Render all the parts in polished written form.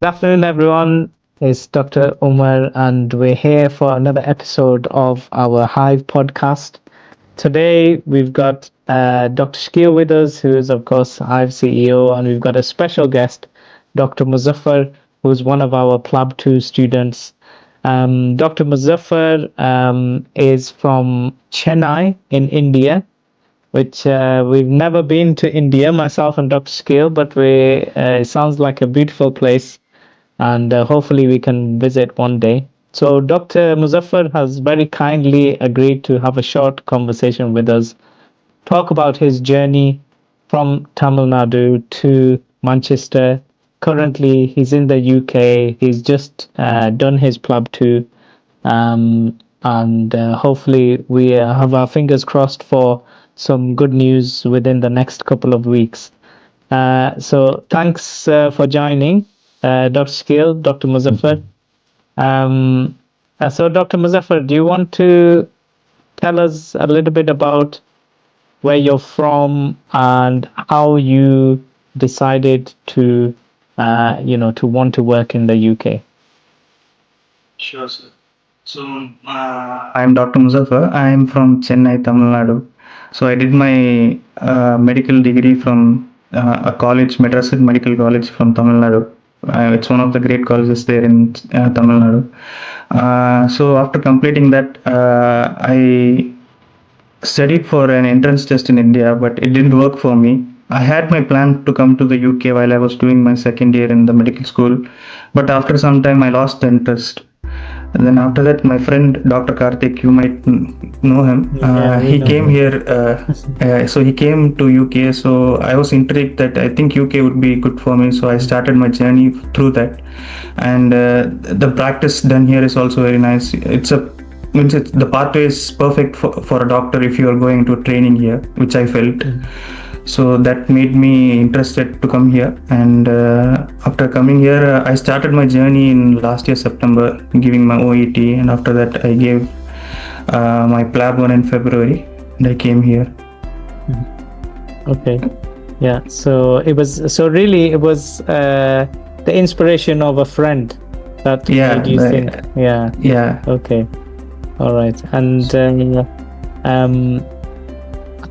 Good afternoon, everyone. It's Dr. Umar, and we're here for another episode of our Hive podcast. Today, we've got Dr. Shakil with us, who is, of course, Hive CEO, and we've got a special guest, Dr. Muzaffar, who's one of our PLAB 2 students. Dr. Muzaffar is from Chennai in India, which we've never been to India, myself and Dr. Shakil, but it sounds like a beautiful place and hopefully we can visit one day. So, Dr. Muzaffar has very kindly agreed to have a short conversation with us, talk about his journey from Tamil Nadu to Manchester. Currently, he's in the UK. He's just done his PLAB 2, and hopefully, we have our fingers crossed for some good news within the next couple of weeks. So thanks for joining, Dr. Skill, Dr. Muzaffar. So, Dr. Muzaffar, do you want to tell us a little bit about where you're from and how you decided to want to work in the UK? Sure, sir. I'm Dr. Muzaffar. I'm from Chennai, Tamil Nadu. So, I did my medical degree from a college, Madras Medical College from Tamil Nadu. It's one of the great colleges there in Tamil Nadu. So, after completing that, I studied for an entrance test in India, but it didn't work for me. I had my plan to come to the UK while I was doing my second year in the medical school, but after some time I lost the interest. And then after that, my friend Dr. Karthik, you might know him. Yeah, we He know came him. here. So he came to UK. So I was intrigued that I think UK would be good for me. So I started my journey through that, and the practice done here is also very nice. The pathway is perfect for a doctor if you are going to training here, which I felt. So that made me interested to come here, and after coming here I started my journey in last year September, giving my OET, and after that I gave my PLAB 1 in February, and I came here. Okay. Yeah. So it was the inspiration of a friend that made you think. Yeah. Okay. All right. And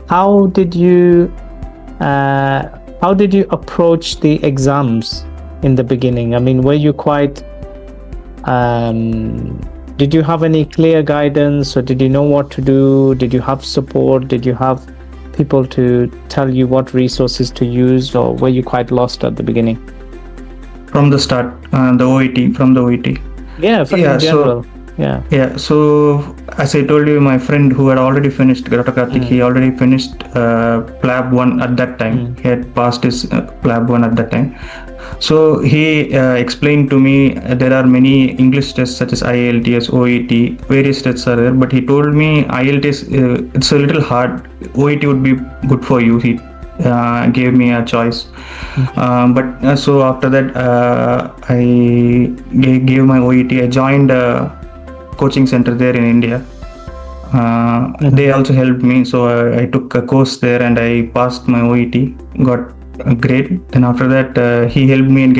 how did you approach the exams in the beginning? I mean, were you quite did you have any clear guidance, or did you know what to do? Did you have support? Did you have people to tell you what resources to use, or were you quite lost at the beginning? From the start, the OET, from the OET. Yeah, in general. Yeah, so as I told you, my friend who had already finished, Dr. Karthik, he already finished PLAB 1 at that time. He had passed his PLAB 1 at that time. So he explained to me there are many English tests such as IELTS, OET, various tests are there, but he told me IELTS, it's a little hard. OET would be good for you. He gave me a choice. But so after that, I gave my OET. I joined coaching center there in India. They also helped me, so I took a course there and I passed my OET, got a grade. Then after that, he helped me in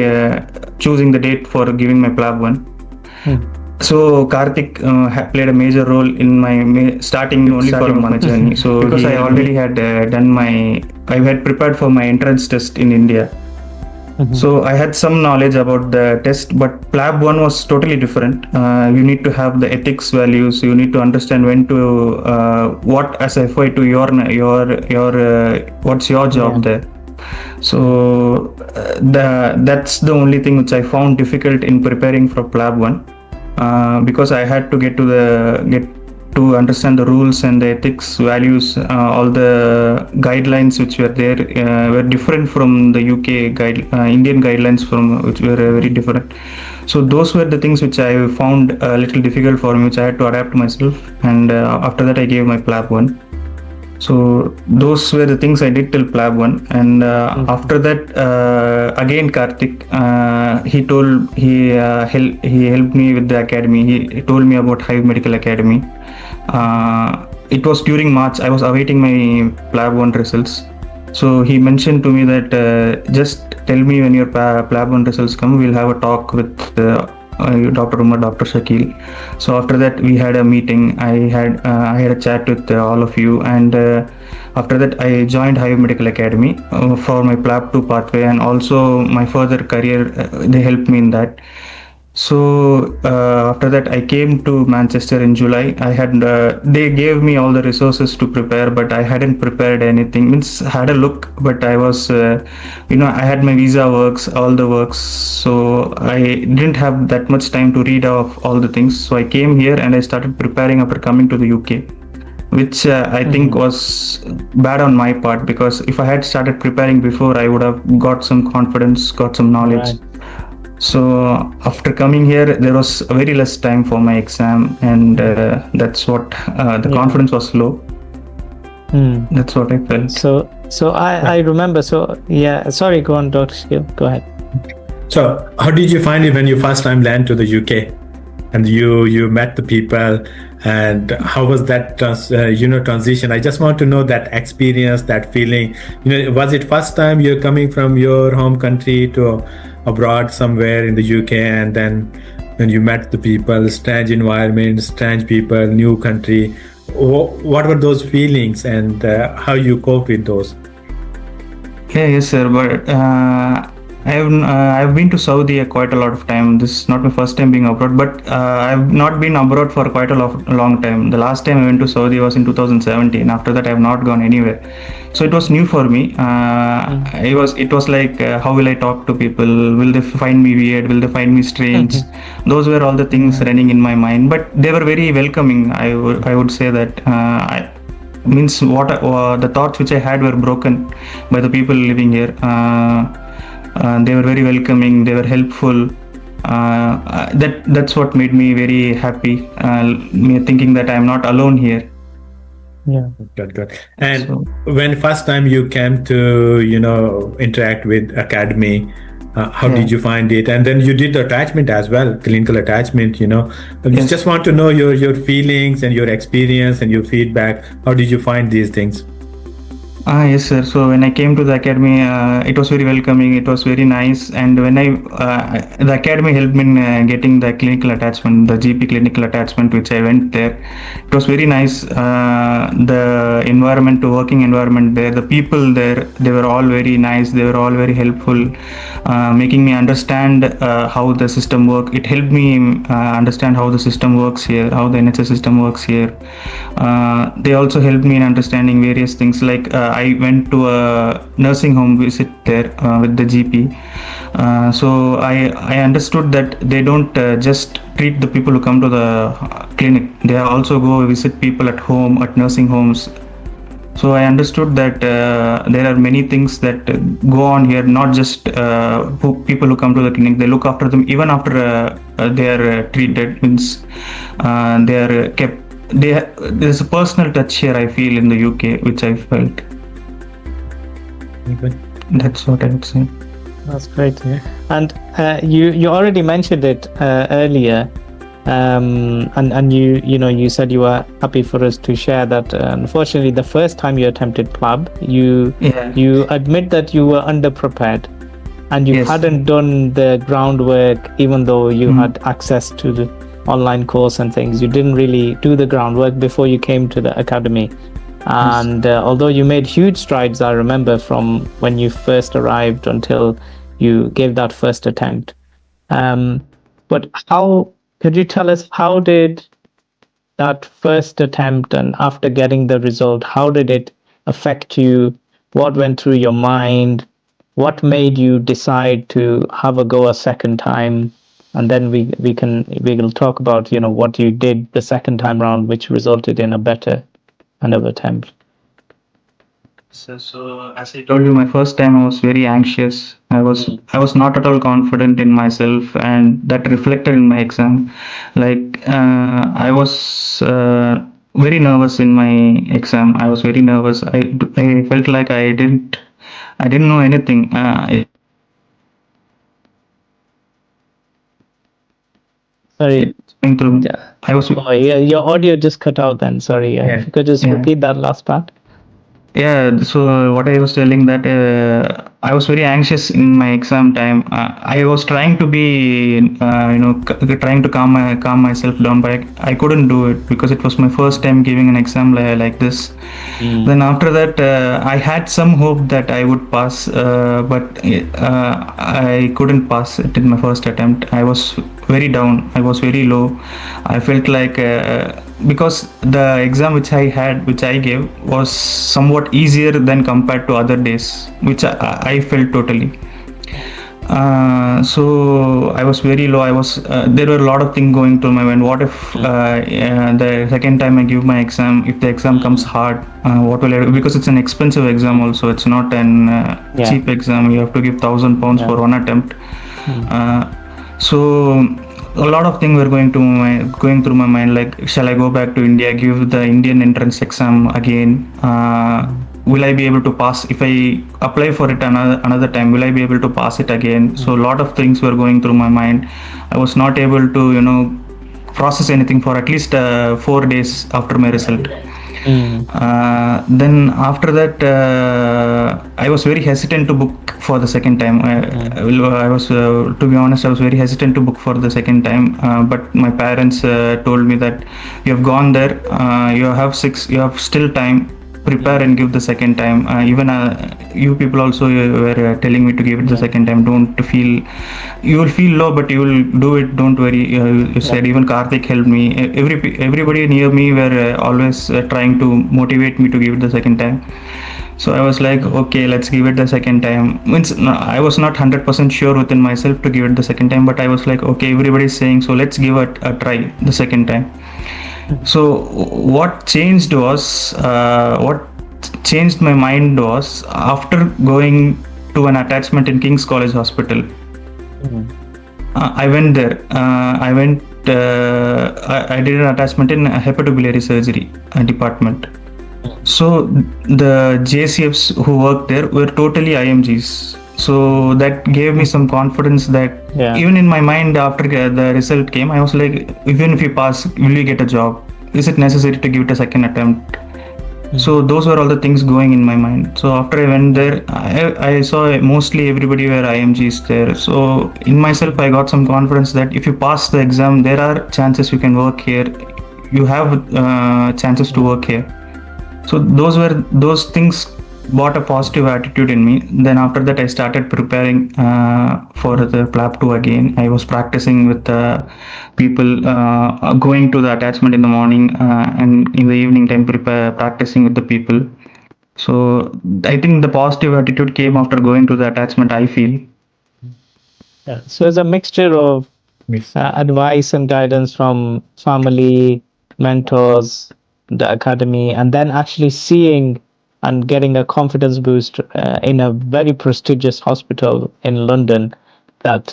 choosing the date for giving my PLAB 1. So Karthik played a major role in my starting for my journey. So because I already had I had prepared for my entrance test in India. So I had some knowledge about the test, but PLAB 1 was totally different. You need to have the ethics values. You need to understand when to what as FY to your what's your job there. So that's the only thing which I found difficult in preparing for PLAB 1, because I had to get to understand the rules and the ethics values. All the guidelines which were there were different from the UK Indian guidelines, from which were very different. So those were the things which I found a little difficult for me, which I had to adapt myself. And after that I gave my PLAB 1. So those were the things I did till PLAB 1, and after that again Karthik, he helped me with the academy. He told me about Hive Medical Academy. It was during March. I was awaiting my PLAB 1 results. So he mentioned to me that just tell me when your PLAB 1 results come. We'll have a talk with Dr. Umar, Dr. Shakil. So after that, we had a meeting. I had a chat with all of you, and after that, I joined Hive Medical Academy for my PLAB 2 pathway, and also my further career. They helped me in that. So after that, I came to Manchester in July. I had they gave me all the resources to prepare, but I hadn't prepared anything. Means had a look, but I was, I had my visa works, all the works. So I didn't have that much time to read off all the things. So I came here and I started preparing after coming to the UK, which I think was bad on my part, because if I had started preparing before, I would have got some confidence, got some knowledge. Right. So after coming here, there was very less time for my exam, and that's what the Yeah. confidence was low. That's what I felt. So I remember. So yeah, sorry, go on, Dr. Skill. Go ahead. So, how did you find it when you first time landed to the UK, and you met the people, and how was that transition? I just want to know that experience, that feeling. Was it first time you're coming from your home country to abroad somewhere in the UK, and then when you met the people, strange environment, strange people, new country? What were those feelings, and how you cope with those? Yeah, yes, sir. But I've been to Saudi quite a lot of time. This is not my first time being abroad, but I've not been abroad for quite a long time. The last time I went to Saudi was in 2017. After that, I have not gone anywhere. So it was new for me. It was like, how will I talk to people? Will they find me weird? Will they find me strange? Those were all the things running in my mind. But they were very welcoming. I would say that. Means what the thoughts which I had were broken by the people living here. They were very welcoming. They were helpful. That's what made me very happy. Me thinking that I'm not alone here. Yeah. Good. And when first time you came to interact with academy, how did you find it? And then you did the attachment as well, clinical attachment. I just want to know your feelings and your experience and your feedback. How did you find these things? Yes, sir. So when I came to the academy, it was very welcoming. It was very nice. And when the academy helped me in getting the clinical attachment, the GP clinical attachment, which I went there. It was very nice. The environment, the working environment there, the people there, they were all very nice. They were all very helpful, making me understand how the system works. It helped me understand how the system works here, how the NHS system works here. They also helped me in understanding various things, like I went to a nursing home visit there with the GP. So I understood that they don't just treat the people who come to the clinic. They also go visit people at home, at nursing homes. So I understood that there are many things that go on here, not just people who come to the clinic. They look after them even after they are treated. Means they are kept. There's a personal touch here, I feel, in the UK, which I felt. Okay. That's what I would say. That's great to hear. And you already mentioned it earlier, and you said you were happy for us to share that. Unfortunately, the first time you attempted PLAB, you admit that you were underprepared, and you hadn't done the groundwork, even though you had access to the online course and things. You didn't really do the groundwork before you came to the academy. And although you made huge strides, I remember, from when you first arrived until you gave that first attempt. But could you tell us, how did that first attempt, and after getting the result, how did it affect you? What went through your mind? What made you decide to have a go a second time? And then we will talk about what you did the second time round, which resulted in a better another attempt. So as I told you, my first time I was very anxious. I was not at all confident in myself, and that reflected in my exam. Like I was very nervous in my exam. I was very nervous. I felt like I didn't know anything. Sorry. I was. Your audio just cut out then. Sorry. If you could just repeat that last part. Yeah, so what I was telling that I was very anxious in my exam time. I was trying to be, trying to calm myself down, but I couldn't do it because it was my first time giving an exam like this. Mm. Then after that, I had some hope that I would pass, but I couldn't pass it in my first attempt. I was very down. I was very low. I felt like because the exam which I gave, was somewhat easier than compared to other days, which I felt totally. So I was very low. I was there were a lot of things going through my mind. What if the second time I give my exam, if the exam comes hard, what will I do? Because it's an expensive exam also. It's not an Yeah. cheap exam. You have to give £1,000 Yeah. for one attempt. Mm. So a lot of things were going through my mind. Like, shall I go back to India, give the Indian entrance exam again? Will I be able to pass if I apply for it another time? Will I be able to pass it again? So a lot of things were going through my mind. I was not able to process anything for at least 4 days after my result. Mm. Then after that, I was very hesitant to book for the second time. I was, to be honest, I was very hesitant to book for the second time. But my parents told me that you have gone there, you have still time. Prepare and give the second time. Even you people also were telling me to give it the second time. Don't feel, you will feel low, but you will do it. Don't worry. You said even Karthik helped me. Everybody near me were always trying to motivate me to give it the second time. So I was like, okay, let's give it the second time. Means no, I was not 100% sure within myself to give it the second time, but I was like, okay, everybody's saying, so let's give it a try the second time. So what changed was, what changed my mind was after going to an attachment in King's College Hospital. I went there. I did an attachment in hepatobiliary surgery department. So the JCFs who worked there were totally IMGs. So that gave me some confidence that Yeah. even in my mind after the result came, I was like, even if you pass, will you get a job? Is it necessary to give it a second attempt? So those were all the things going in my mind. So after I went there, I saw mostly everybody were IMGs there. So in myself, I got some confidence that if you pass the exam, there are chances you can work here. You have chances to work here. So those things brought a positive attitude in me. Then after that, I started preparing for the PLAB 2 again. I was practicing with people, going to the attachment in the morning and in the evening time practicing with the people. So I think the positive attitude came after going to the attachment, I feel. Yeah. So it's a mixture of advice and guidance from family, mentors, the academy, and then actually seeing and getting a confidence boost in a very prestigious hospital in London that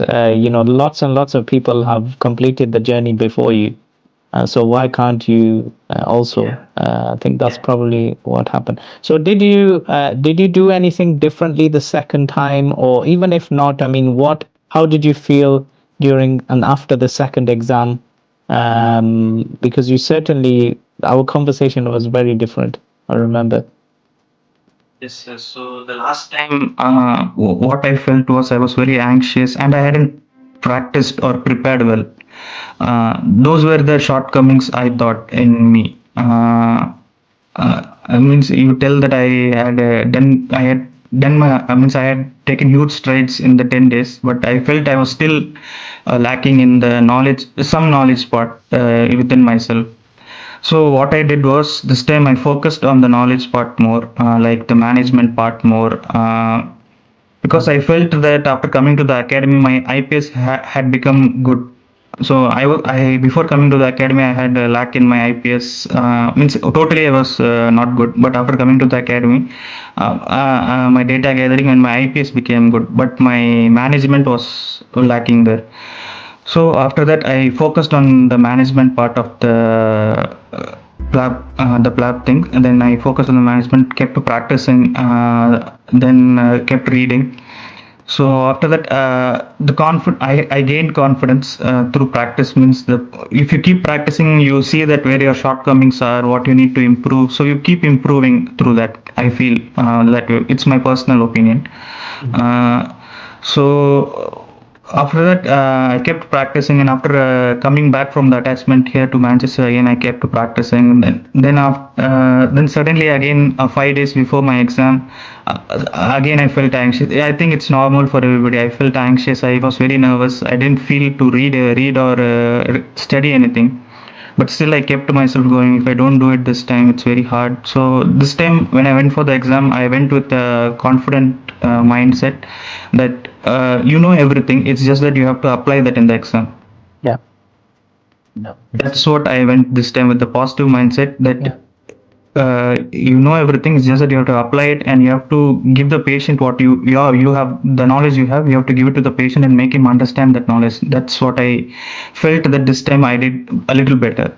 lots and lots of people have completed the journey before you. So why can't you also? I think that's probably what happened. So did you do anything differently the second time, or even if not, I mean, how did you feel during and after the second exam? Because you certainly, our conversation was very different. I remember. Yes, yes. So the last time, what I felt was I was very anxious and I hadn't practiced or prepared well. Those were the shortcomings I thought in me. I means you tell that I had done my, I means I had taken huge strides in the 10 days, but I felt I was still lacking in the knowledge, some knowledge part within myself. So what I did was this time I focused on the knowledge part more, like the management part more, because I felt that after coming to the academy, my IPS had become good. So I before coming to the academy, I had a lack in my IPS. Means totally I was not good. But after coming to the academy, my data gathering and my IPS became good. But my management was lacking there. So after that, I focused on the management part of the PLAB thing, and then I focused on the management, kept practicing, then kept reading. So after that, I gained confidence through practice. Means the if you keep practicing, you see that where your shortcomings are, what you need to improve. So you keep improving through that. I feel that way. It's my personal opinion. So after that, I kept practicing, and after coming back from the attachment here to Manchester again, I kept practicing. Then suddenly again, 5 days before my exam, again I felt anxious. I think it's normal for everybody. I felt anxious. I was very nervous. I didn't feel to read or study anything, but still I kept myself going. If I don't do it this time, it's very hard. So this time when I went for the exam, I went with a confident mindset that you know everything, it's just that you have to apply that in the exam. Yeah. No. That's what I went this time, with the positive mindset that Yeah. you know everything, it's just that you have to apply it, and you have to give the patient what you have, the knowledge you have to give it to the patient and make him understand that knowledge. That's what I felt, that this time I did a little better.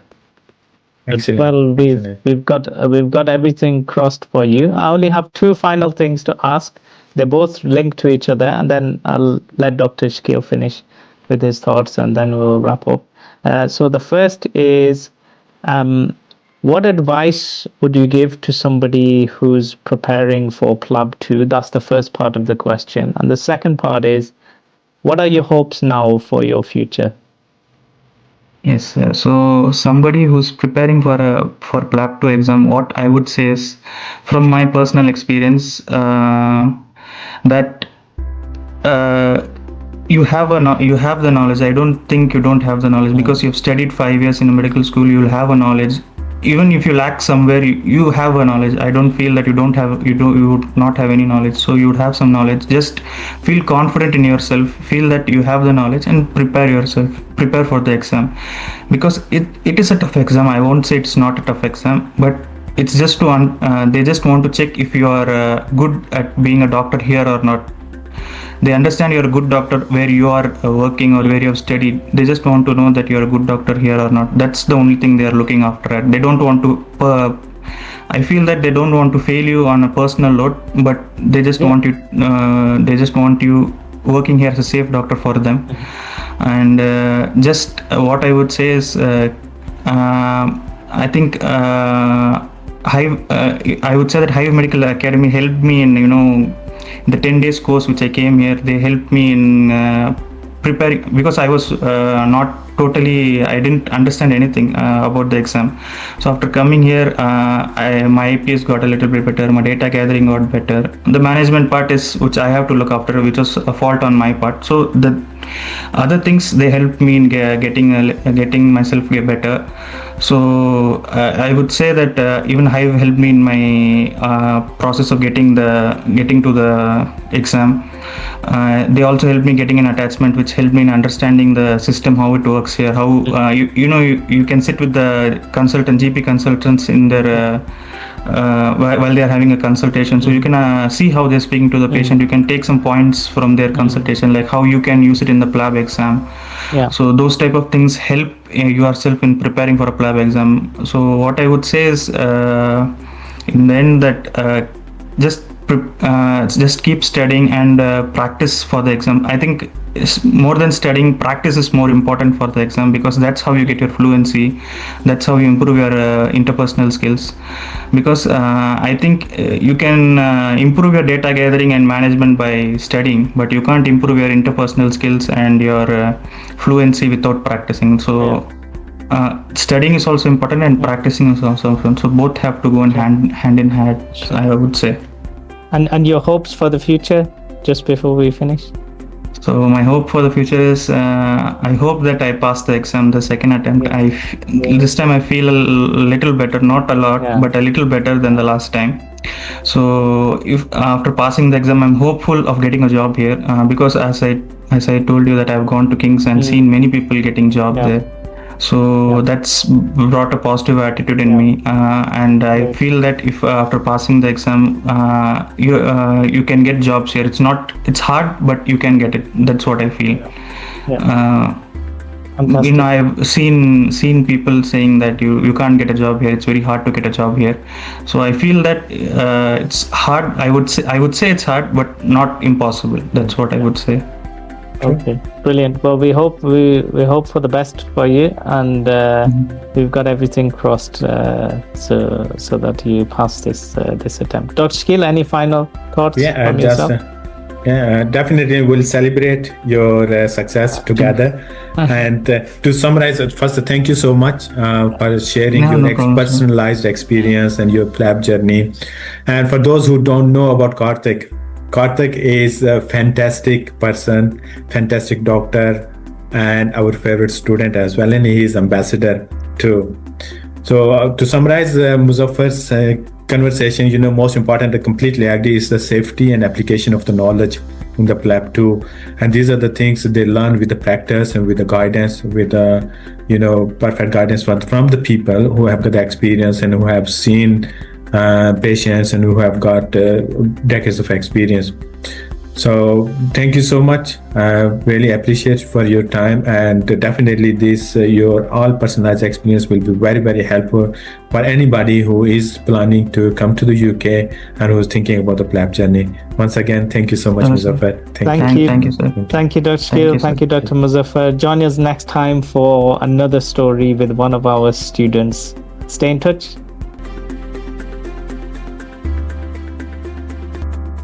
Excellent. Well, Excellent. we've got everything crossed for you. I only have two final things to ask. They both link to each other, and then I'll let Dr. Shakil finish with his thoughts, and then we'll wrap up. So the first is, um, what advice would you give to somebody who's preparing for PLAB 2? That's the first part of the question. And the second part is, what are your hopes now for your future? Yes, so somebody who's preparing for PLAB 2 exam, what I would say is, from my personal experience, that uh, you have the knowledge. I don't think you don't have the knowledge, because you've studied 5 years in a medical school. You'll have a knowledge. Even if you lack somewhere, you have a knowledge. I don't feel that you would not have any knowledge. So you would have some knowledge. Just feel confident in yourself. Feel that you have the knowledge, and prepare yourself. Prepare for the exam, because it is a tough exam. I won't say it's not a tough exam, but it's just they just want to check if you are good at being a doctor here or not. They understand you're a good doctor where you are working or where you have studied. They just want to know that you're a good doctor here or not. That's the only thing they are looking after at. They don't want to I feel that they don't want to fail you on a personal note, but they just want you working here as a safe doctor for them. And just what I would say is, I think Hive I would say that Hive Medical Academy helped me in the 10 days course which I came here. They helped me in preparing, because I was not totally, I didn't understand anything about the exam. So after coming here, my IPS got a little bit better, my data gathering got better. The management part is which I have to look after, which was a fault on my part. So the other things, they helped me in getting myself better. So I would say that even Hive helped me in my process of getting to the exam. They also helped me getting an attachment, which helped me in understanding the system, how it works here, how you can sit with the GP consultants in their while they are having a consultation, so you can see how they're speaking to the patient. You can take some points from their consultation, like how you can use it in the PLAB exam. So those type of things help yourself in preparing for a PLAB exam. So what I would say is, in the end, that just keep studying and practice for the exam. I think more than studying, practice is more important for the exam, because that's how you get your fluency, that's how you improve your interpersonal skills. Because I think you can improve your data gathering and management by studying, but you can't improve your interpersonal skills and your fluency without practicing. So studying is also important, and practicing is also important. So both have to go hand in hand, I would say. And your hopes for the future, just before we finish? So my hope for the future is, I hope that I pass the exam the second attempt. This time I feel a little better, not a lot, but a little better than the last time. So if after passing the exam, I'm hopeful of getting a job here, because as I told you that I've gone to King's and seen many people getting job there. So that's brought a positive attitude in me, and I feel that if after passing the exam, you can get jobs here. It's hard, but you can get it. That's what I feel. Fantastic. I've seen people saying that you can't get a job here. It's very hard to get a job here. So I feel that it's hard. I would say it's hard, but not impossible. That's what I would say. Okay, brilliant. Well, we hope for the best for you, and we've got everything crossed so that you pass this attempt. Dr. Shakil, any final thoughts from yourself? Definitely we'll celebrate your success together. And to summarize, first, thank you so much for sharing your personalized experience and your PLAB journey. And for those who don't know about Karthik is a fantastic person, fantastic doctor, and our favorite student as well, and he is ambassador too. So to summarize Muzaffar's conversation, most important, I completely agree, is the safety and application of the knowledge in the PLAB too. And these are the things they learn with the practice and with the guidance, with the perfect guidance from the people who have got the experience and who have seen patients and who have got decades of experience. So thank you so much. Really appreciate for your time, and definitely this your all personalized experience will be very, very helpful for anybody who is planning to come to the UK and who is thinking about the PLAB journey. Once again, thank you so much, Muzaffar. Thank you. Thank you, sir. Thank you, Dr. Shakil. Thank you, Dr. Muzaffar. Join us next time for another story with one of our students. Stay in touch.